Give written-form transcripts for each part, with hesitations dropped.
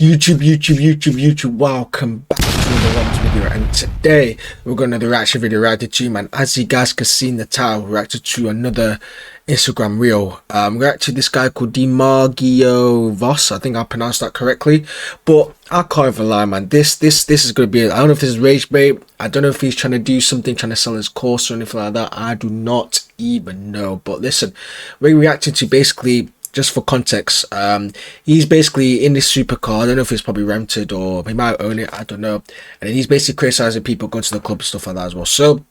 YouTube, welcome back to another Romz video, and today we're got another reaction video reacted to, man. As you guys can see in the title, we reacted to another Instagram reel. We reacted to this guy called DiMaggio Voss. I think I pronounced that correctly, but I can't even lie, man. This is gonna be, I don't know if this is rage bait, I don't know if he's trying to do something, trying to sell his course or anything like that. I do not even know. But listen, we reacted to, basically, just for context, he's basically in this supercar. I don't know if it's probably rented or he might own it, I don't know. And then he's basically criticizing people going to the club and stuff like that as well. So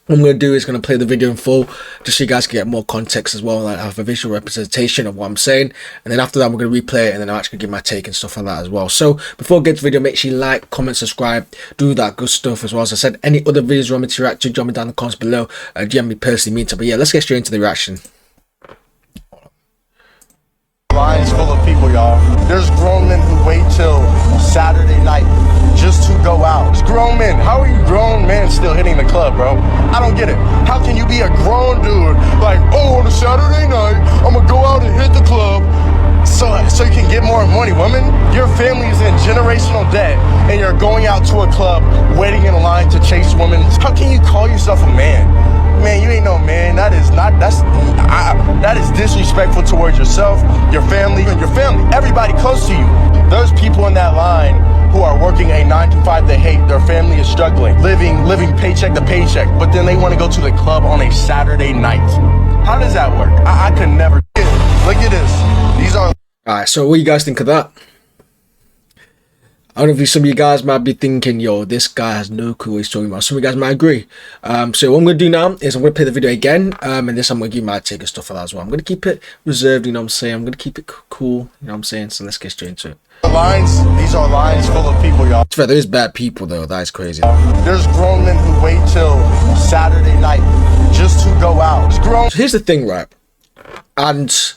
what I'm going to do is going to play the video in full, just so you guys can get more context as well, like have a visual representation of what I'm saying. And then after that, we're going to replay it, and then I'm actually going to give my take and stuff like that as well. So before we get to the video, make sure you like, comment, subscribe, do that good stuff as well. As I said, any other videos you want me to react to, drop me down in the comments below. DM me personally, mean to. But yeah, let's get straight into the reaction. Lines full of people, y'all. There's grown men who wait till Saturday night just to go out. It's grown men. How are you grown men still hitting the club, bro? I don't get it. How can you be a grown dude like, oh, on a Saturday night, I'm gonna go out and hit the club so you can get more money? Woman, your family is in generational debt and you're going out to a club waiting in line to chase women. How can you call yourself a man? Man, you ain't no man. That is disrespectful towards yourself, your family, and your family. Everybody close to you. There's people in that line who are working a 9-to-5 they hate. Their family is struggling, living paycheck to paycheck, but then they want to go to the club on a Saturday night. How does that work? I could never. Look at this. These are. Alright, so what do you guys think of that? I don't know if some of you guys might be thinking, yo, this guy has no clue what he's talking about. Some of you guys might agree. So what I'm going to do now is I'm going to play the video again, and this I'm going to give my take and stuff for that as well. I'm going to keep it reserved, you know what I'm saying? I'm going to keep it cool, you know what I'm saying? So let's get straight into it. These are lines full of people, y'all. There is bad people, though. That is crazy. There's grown men who wait till Saturday night just to go out. It's grown. So here's the thing, right? And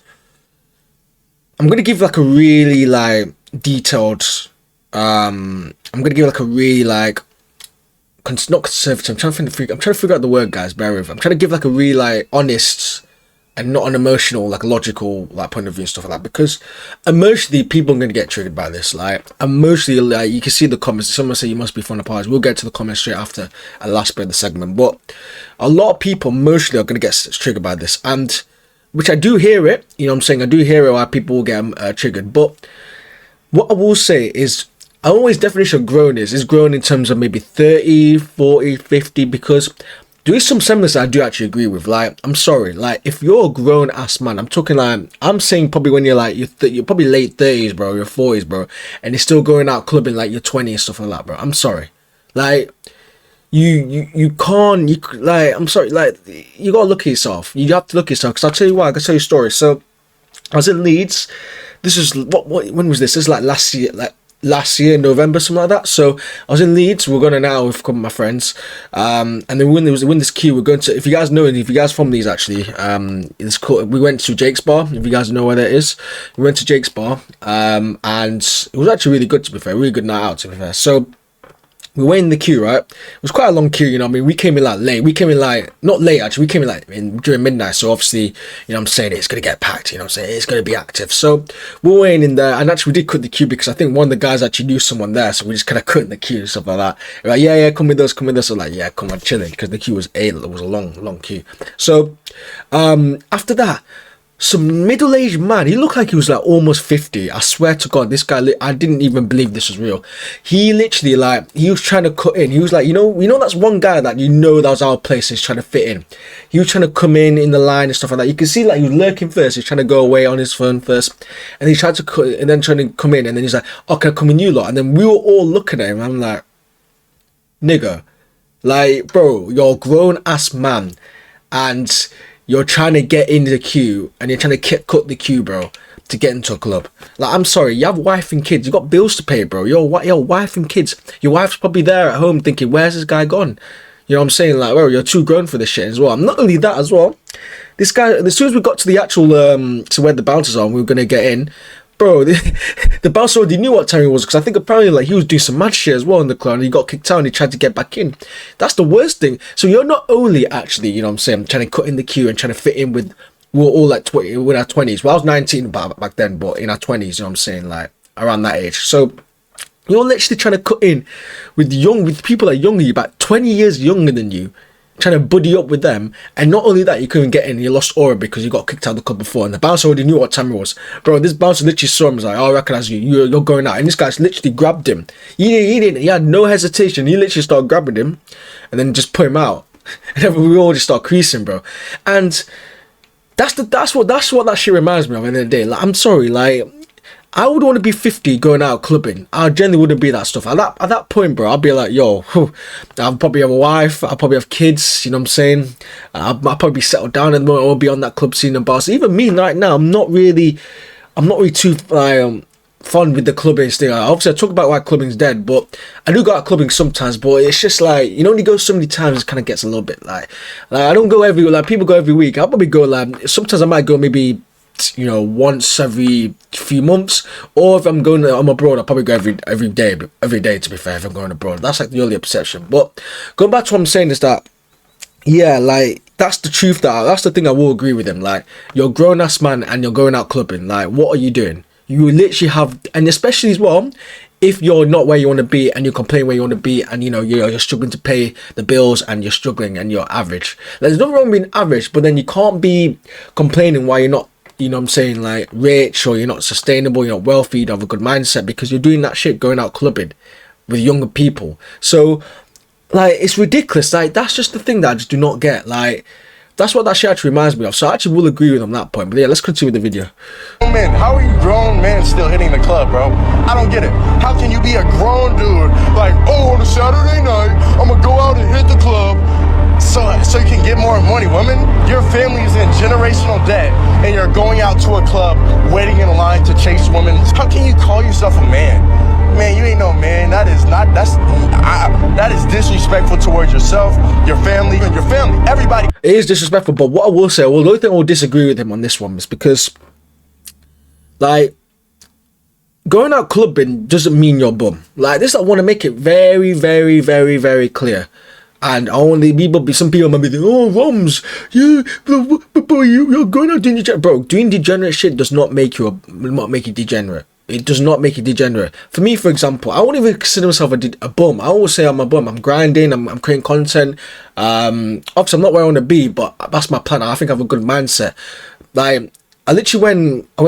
I'm going to give like a really like detailed... I'm gonna give like a really like not conservative. I'm trying to figure out the word, guys. Bear with. I'm trying to give like a really like honest and not an emotional, like logical like point of view and stuff like that. Because emotionally, people are gonna get triggered by this. Like emotionally, like you can see the comments. Someone say you must be fun of parties. We'll get to the comments straight after the last bit of the segment. But a lot of people emotionally are gonna get triggered by this, and which I do hear it. You know what I'm saying? I do hear it why people will get triggered. But what I will say is, I always definition of grown is grown in terms of maybe 30, 40, 50, because there is some semblance I do actually agree with. Like, I'm sorry, like if you're a grown ass man, I'm talking like, I'm saying probably when you're like, you're probably late 30s, bro, your 40s, bro, and you're still going out clubbing like your 20s and stuff like that, bro. I'm sorry. Like, you can't, like, I'm sorry, like, you gotta look at yourself. You have to look at yourself, because I'll tell you why, I can tell you a story. So, I was in Leeds. This is, when was this? This is like last year, November, something like that. So I was in Leeds. We're going an hour with a couple of my friends, and then when this queue, we're going to, if you guys know, if you guys from Leeds actually, it's called, we went to Jake's Bar. If you guys know where that is, we went to Jake's Bar, and it was actually really good, to be fair, really good night out, to be fair. So we were in the queue, right? It was quite a long queue, you know what I mean? We came in like late. We came in like, not late actually, we came in like during midnight. So obviously, you know what I'm saying, it's going to get packed, you know what I'm saying? It's going to be active. So we were waiting in there, and actually we did cut the queue because I think one of the guys actually knew someone there. So we just kind of cut in the queue and stuff like that. We're like, yeah, come with us, come with us. So like, yeah, come on, chilling, because the queue was a long queue. So after that, some middle-aged man, he looked like he was like almost 50. I swear to God, this guy, I didn't even believe this was real. He literally, like, he was trying to cut in. He was like, you know that's one guy that that was our place, is trying to fit in. He was trying to come in the line and stuff like that. You can see like he was lurking first. He's trying to go away on his phone first, and he tried to cut, and then trying to come in, and then he's like, oh, can I come in, you lot? And then we were all looking at him. I'm like, nigga, like, bro, you're a grown ass man, and you're trying to get into the queue, and you're trying to cut the queue, bro, to get into a club. Like, I'm sorry, you have wife and kids. You got bills to pay, bro. Your wife and kids. Your wife's probably there at home thinking, where's this guy gone? You know what I'm saying? Like, well, you're too grown for this shit as well. And not only that as well, this guy, as soon as we got to the actual, to where the bouncers are, we were going to get in, bro, the bouncer already knew what time it was, because I think apparently like he was doing some mad shit as well in the club, and he got kicked out and he tried to get back in. That's the worst thing. So you're not only actually, you know what I'm saying, trying to cut in the queue and trying to fit in with, we were all like we're in our 20s. Well, I was 19 back then, but in our 20s, you know what I'm saying, like around that age. So you're literally trying to cut in with people that are younger, you about 20 years younger than you, trying to buddy up with them. And not only that, you couldn't get in, you lost aura because you got kicked out of the club before, and the bouncer already knew what time it was. Bro, this bouncer literally saw him, was like, oh, I recognize you, you're going out. And this guy's literally grabbed him. He had no hesitation. He literally started grabbing him and then just put him out. And then we all just start creasing, bro. And that's what that shit reminds me of at the end of the day. Like, I'm sorry, like, I would want to be 50 going out clubbing. I generally wouldn't be that stuff. At that point, bro, I'd be like, yo, I'll probably have a wife. I'll probably have kids. You know what I'm saying? I'll probably be settled down and I'll be on that club scene and bars. Even me right now, I'm not really too fun with the clubbing thing. Obviously, I talk about why clubbing's dead, but I do go out clubbing sometimes. But it's just like, you know, when you go so many times, it kind of gets a little bit like I don't go people go every week. I'll probably go like, sometimes I might go maybe, you know, once every few months, or if I'm abroad, I'll probably go every day, to be fair, if I'm going abroad. That's like the earlier perception. But going back to what I'm saying is that, yeah, like, that's the truth, that's the thing I will agree with him. Like, you're a grown-ass man and you're going out clubbing. Like, what are you doing? You literally have, and especially as well, if you're not where you want to be and you complain where you want to be, and you know you're struggling to pay the bills and you're struggling and you're average. There's nothing wrong with being average, but then you can't be complaining why you're not, you know what I'm saying, like, rich, or you're not sustainable, you're not wealthy, you don't have a good mindset, because you're doing that shit going out clubbing with younger people. So, like, it's ridiculous. Like, that's just the thing that I just do not get. Like, that's what that shit actually reminds me of. So I actually will agree with him on that point. But yeah, let's continue with the video. Man, how are you grown men still hitting the club, bro? I don't get it. How can you be a grown dude like, oh, on a Saturday night, I'm gonna go out and hit the club so you can get more money? Women, your family is in generational debt and you're going out to a club waiting in line to chase women. How can you call yourself a man? Man, you ain't no man. That is disrespectful towards yourself, your family, and your family. Everybody. It is disrespectful, but what I will say, well, the only thing I will disagree with him on this one is because, like, going out clubbing doesn't mean you're bum. Like, this, I want to make it very, very, very, very clear. And some people might be thinking, oh, Romz, yeah, but you're going out doing degenerate. Bro, doing degenerate shit does not make you degenerate. It does not make you degenerate. For me, for example, I won't even consider myself a bum. I always say I'm a bum. I'm grinding. I'm creating content. Obviously, I'm not where I want to be, but that's my plan. I think I have a good mindset. Like, I literally I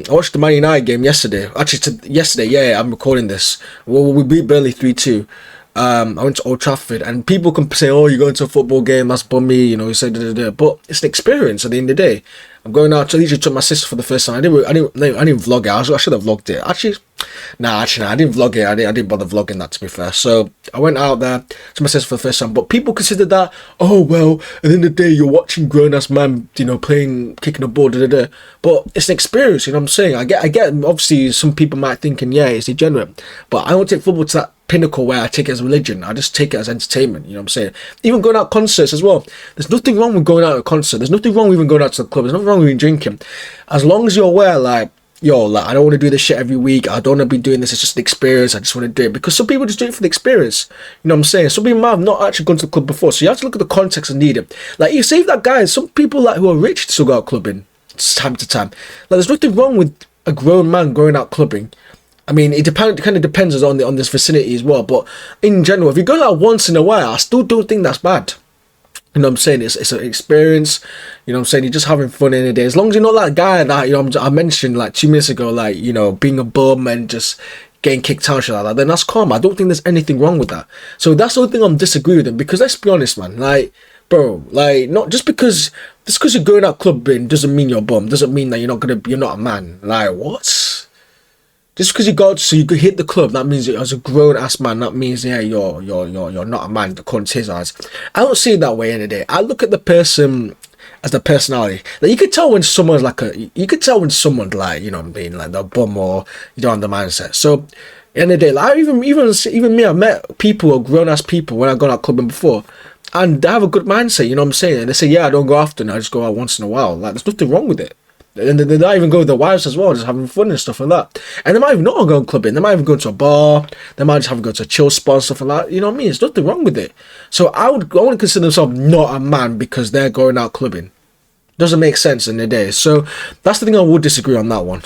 watched the Man United game yesterday. Actually, yesterday, yeah, I'm recording this. Well, we beat Burnley 3-2. I went to Old Trafford, and people can say, oh, you're going to a football game, that's bummy, you know, you say da. But it's an experience at the end of the day. I'm going out to literally took my sister for the first time. I didn't vlog it. I should have vlogged it. Actually, I didn't vlog it. I didn't bother vlogging that, to be fair. So I went out there to my sister for the first time. But people consider that, oh, well, at the end of the day, you're watching grown-ass man, you know, kicking a ball, da. But it's an experience, you know what I'm saying? I get, obviously, some people might think, yeah, it's degenerate. But I don't take football to that pinnacle where I take it as religion. I just take it as entertainment, you know what I'm saying? Even going out concerts as well. There's nothing wrong with going out to a concert. There's nothing wrong with even going out to the club. There's nothing wrong with even drinking. As long as you're aware, like, yo, like, I don't want to do this shit every week. I don't want to be doing this. It's just an experience. I just want to do it. Because some people just do it for the experience. You know what I'm saying? Some people might have not actually gone to the club before. So you have to look at the context and need it. Like, you save that guy. Some people, like, who are rich still go out clubbing time to time. Like, there's nothing wrong with a grown man going out clubbing. I mean, it kind of depends on this vicinity as well. But in general, if you go out once in a while, I still don't think that's bad. You know what I'm saying? It's an experience. You know what I'm saying? You're just having fun in the day. As long as you're not that guy that, you know, I mentioned like 2 minutes ago, like, you know, being a bum and just getting kicked out like that, then that's calm. I don't think there's anything wrong with that. So that's the only thing I'm disagreeing with him. Because let's be honest, man. Bro, not just because you're going out clubbing doesn't mean you're a bum. Doesn't mean that you're not a man. Like, what? Just because you could hit the club, that means as a grown ass man, that means, yeah, you're not a man according to his eyes. I don't see it that way in the day. I look at the person as the personality. Like, you could tell when someone's like you know what I mean, like they're a bum or you don't have the mindset. So in the end of the day, like, even me, I've met people or grown ass people when I've gone out clubbing before, and they have a good mindset, you know what I'm saying? And they say, yeah, I don't go often, I just go out once in a while. Like, there's nothing wrong with it. And they might even go with their wives as well, just having fun and stuff like that. And they might even not go clubbing. They might even go to a bar. They might just have to go to a chill spot and stuff like that. You know what I mean? There's nothing wrong with it. So I would consider themselves not a man because they're going out clubbing. Doesn't make sense in the day. So that's the thing I would disagree on that one.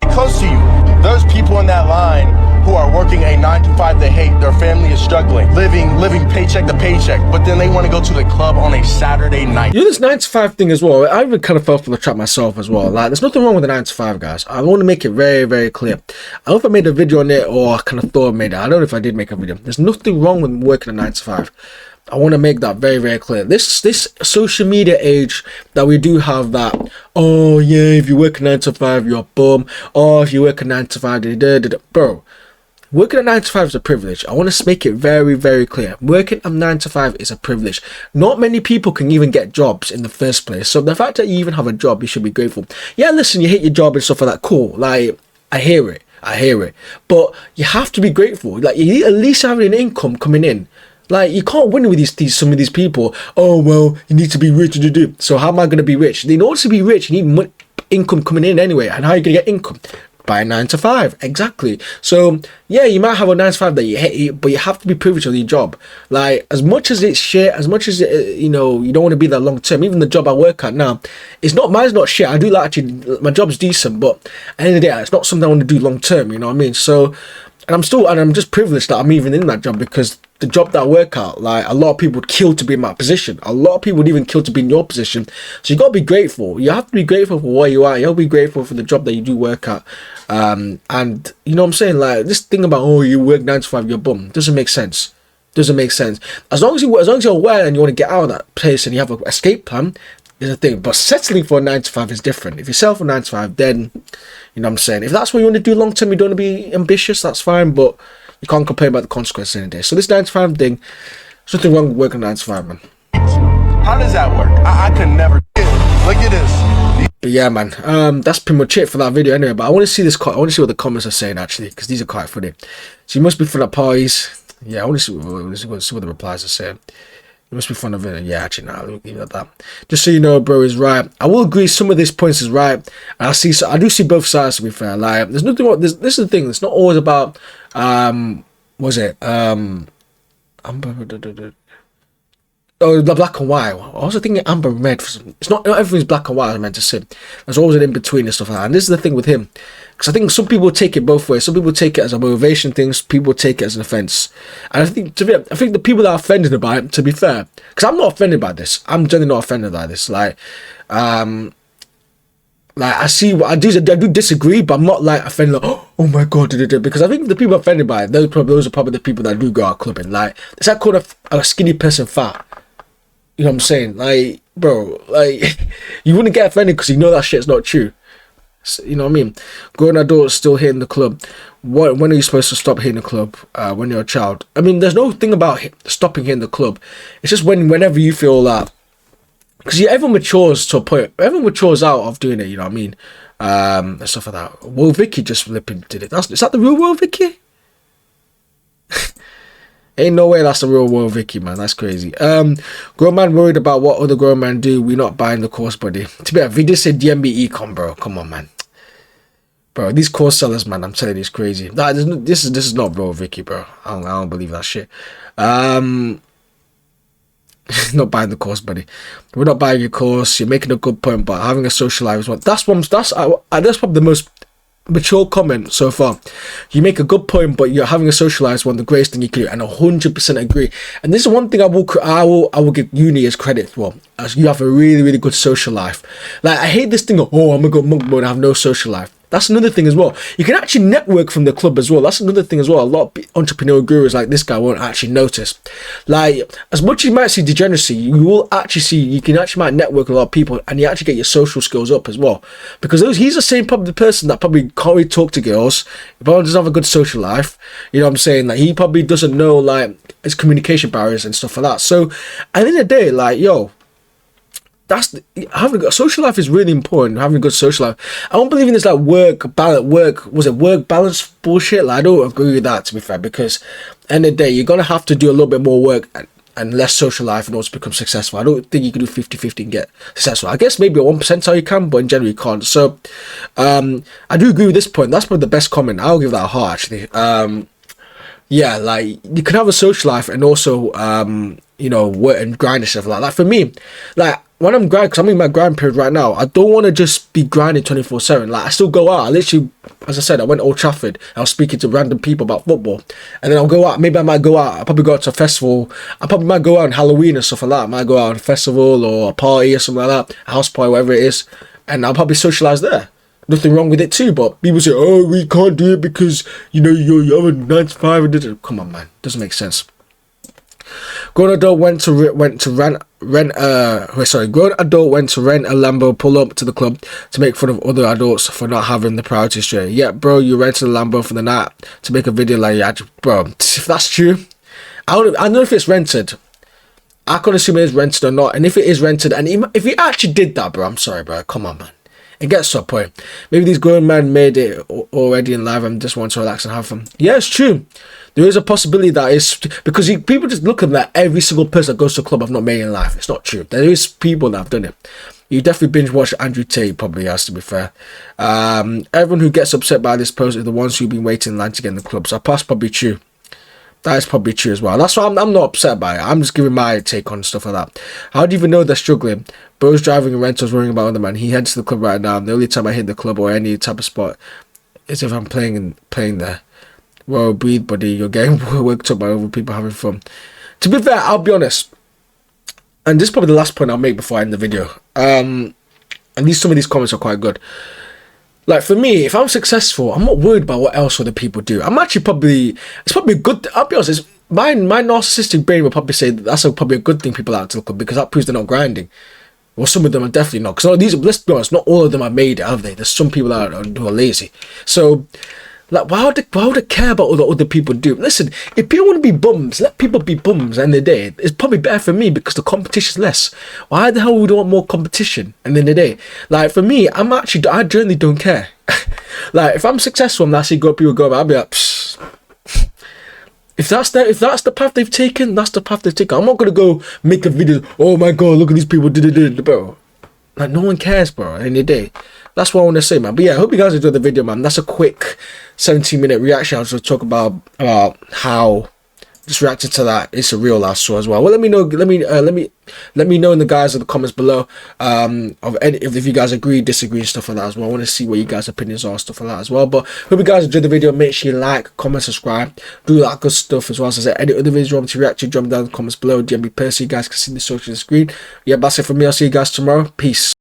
close to you. There's people in that line who are working a 9 to 5 they hate. Their family is struggling, living paycheck to paycheck, but then they want to go to the club on a Saturday night. You know, this 9 to 5 thing as well, I even kind of fell for the trap myself as well. Like, there's nothing wrong with the 9 to 5, guys. I want to make it very, very clear. I don't know if I made a video on it or I kind of thought I made it. I don't know if I did make a video. There's nothing wrong with working a 9 to 5. I want to make that very, very clear. This social media age that we do have, that, oh yeah, if you work a 9 to 5, you're a bum. Oh, if you work a 9 to 5, bro, working a 9 to 5 is a privilege. I want to make it very, very clear. Working a 9 to 5 is a privilege. Not many people can even get jobs in the first place. So the fact that you even have a job, you should be grateful. Yeah, listen, you hate your job and stuff like that. Cool. Like, I hear it. But you have to be grateful. Like, you at least have an income coming in. Like, you can't win with some of these people. Oh, well, you need to be rich to do. So how am I going to be rich? In order to be rich, you need income coming in anyway. And how are you going to get income? By 9 to 5. Exactly. So, yeah, you might have a 9 to 5 that you hate, but you have to be privileged with your job. Like, as much as it's shit, as much as, you know, you don't want to be there long term, even the job I work at now, mine's not shit. I do like, actually, my job's decent, but at the end of the day, it's not something I want to do long term, you know what I mean? So, and I'm just privileged that I'm even in that job, because the job that I work at, like, a lot of people would kill to be in my position. A lot of people would even kill to be in your position. So you got to be grateful. You have to be grateful for where you are. You have to be grateful for the job that you do work at. And you know what I'm saying? Like, this thing about, oh, you work 9 to 5, you're bum, doesn't make sense. As long as you're aware and you want to get out of that place and you have an escape plan, is a thing. But settling for a 9 to 5 is different. If you settle for 9 to 5, then, you know what I'm saying, if that's what you want to do long term, you don't want to be ambitious, that's fine, but you can't complain about the consequences in a day. So this 9 to 5 thing, there's nothing wrong with working 9 to 5, man. How does that work? I could never. Look at this. But yeah, man, that's pretty much it for that video anyway. But I want to see what the comments are saying, actually, because these are quite funny. So you must be fun at parties. Yeah, I want to see what the replies are saying. It must be fun of it. Yeah, actually, nah, leave it at that. Just so you know, bro is right. I will agree some of these points is right. And I do see both sides, to be fair. Like, there's nothing wrong. This is the thing. It's not always about oh, the black and white. I was also thinking amber and red. It's not everything's black and white, I meant to say. There's always an in-between and stuff like that. And this is the thing with him. Because I think some people take it both ways. Some people take it as a motivation thing. Some people take it as an offence. And I think the people that are offended by it, to be fair, because I'm not offended by this. I'm generally not offended by this. Like I do disagree, but I'm not like offended. Like, oh my god, because I think the people offended by it, those are probably the people that do go out clubbing. Like, it's like calling a skinny person fat. You know what I'm saying? Like, bro, like, you wouldn't get offended because you know that shit's not true. So, you know what I mean? Grown adults still hitting the club. When are you supposed to stop hitting the club? When you're a child. I mean, there's no thing about stopping hitting the club. It's just whenever you feel that. Because everyone matures to a point. Everyone matures out of doing it, you know what I mean? And stuff like that. Will Vicky just flipping did it. Is that the real Will Vicky? Ain't no way that's the real Will Vicky, man. That's crazy. Grown man worried about what other grown men do. We not buying the course, buddy. To be honest, if he just said DMB econ, bro. Come on, man. Bro, these course sellers, man, I'm telling you, it's crazy. Nah, this is not Will Vicky, bro. I don't believe that shit. Not buying the course, buddy. We're not buying your course. You're making a good point, but having a social life is one. That's probably the most mature comment so far. You make a good point, but you're having a socialized one, the greatest thing you can do, and 100% agree. And this is one thing I will give uni as credit for, as you have a really, really good social life. Like, I hate this thing of, oh, I'm gonna go monk mode and have no social life. That's another thing as well. You can actually network from the club as well. That's another thing as well. A lot of entrepreneurial gurus like this guy won't actually notice. Like, as much as you might see degeneracy, you will actually see, you can actually might network with a lot of people, and you actually get your social skills up as well. Because he's the same probably person that probably can't really talk to girls, probably doesn't have a good social life. You know what I'm saying? Like, he probably doesn't know, like, his communication barriers and stuff like that. So, at the end of the day, like, yo, having a social life is really important. Having a good social life. I don't believe in this like work balance bullshit. Like, I don't agree with that, to be fair, because at the end of the day, you're gonna have to do a little bit more work and less social life in order to become successful. I don't think you can do 50-50 and get successful. I guess maybe at 1% how you can, but in general you can't. So I do agree with this point. That's probably the best comment. I'll give that a heart, actually. Yeah, like, you can have a social life and also you know, work and grind and stuff like that. Like, for me, like, when I'm grinding, because I'm in my grind period right now, I don't want to just be grinding 24/7. Like, I still go out. I literally, as I said, I went to Old Trafford. I was speaking to random people about football, and then I'll go out. Maybe I might go out. I'll probably go out to a festival. I probably might go out on Halloween and stuff like that. I might go out on a festival or a party or something like that, a house party, whatever it is, and I'll probably socialize there. Nothing wrong with it too, but people say, "Oh, we can't do it because you have a 9 to 5." And come on, man, doesn't make sense. Grown adult went to rent a Lambo, pull up to the club to make fun of other adults for not having the priority straight. Yeah, bro, you rented a Lambo for the night to make a video like that, bro. If that's true, I don't know if it's rented. I can't assume it is rented or not. And if it is rented, and if he actually did that, bro, I'm sorry, bro. Come on, man. It gets to a point. Maybe these grown men made it already in life and just want to relax and have fun. Yeah, it's true. There is a possibility that is because people just look at that every single person that goes to a club have not made it in life. It's not true. There is people that have done it. You definitely binge watch Andrew Tate, probably has to be fair. Everyone who gets upset by this post is the ones who've been waiting in line to get in the club. So that's probably true. That is probably true as well. That's why I'm not upset by it. I'm just giving my take on stuff like that. How do you even know they're struggling? Bro's driving a rentals, worrying about other man. He heads to the club right now. And the only time I hit the club or any type of spot is if I'm playing there. Well, breathe, buddy. You're getting worked up by other people having fun. To be fair, I'll be honest. And this is probably the last point I'll make before I end the video. And some of these comments are quite good. Like, for me, if I'm successful, I'm not worried about what else other people do. I'm actually it's probably a good, I'll be honest, my narcissistic brain will probably say that's probably a good thing people out to look up because that proves they're not grinding. Well, some of them are definitely not. Because let's be honest, not all of them have made it, have they? There's some people out who are lazy. So, like, why would I care about what other people do? Listen, if people want to be bums, let people be bums. At the end of the day, it's probably better for me because the competition's less. Why the hell would I want more competition? At the end of the day, like, for me, I generally don't care. Like, if I'm successful and I see people go, I'll be like, psst. If that's the path they've taken, that's the path they've taken. I'm not gonna go make a video. Oh my god, look at these people, bro. Like, no one cares, bro. At the end of the day. That's what I want to say, man. But yeah, I hope you guys enjoyed the video, man. That's a quick 17-minute reaction. I was just talk about how just reacting to that. It's a real last saw as well. Well, let me know. Let me know in the guys in the comments below if you guys agree, disagree, and stuff like that as well. I want to see what you guys' opinions are, stuff like that as well. But hope you guys enjoyed the video. Make sure you like, comment, subscribe, do that good stuff as well. As I said, any other videos you want me to react to, drop them down in the comments below. DM me personally, you guys can see the social on the screen. Yeah, that's it from me. I'll see you guys tomorrow. Peace.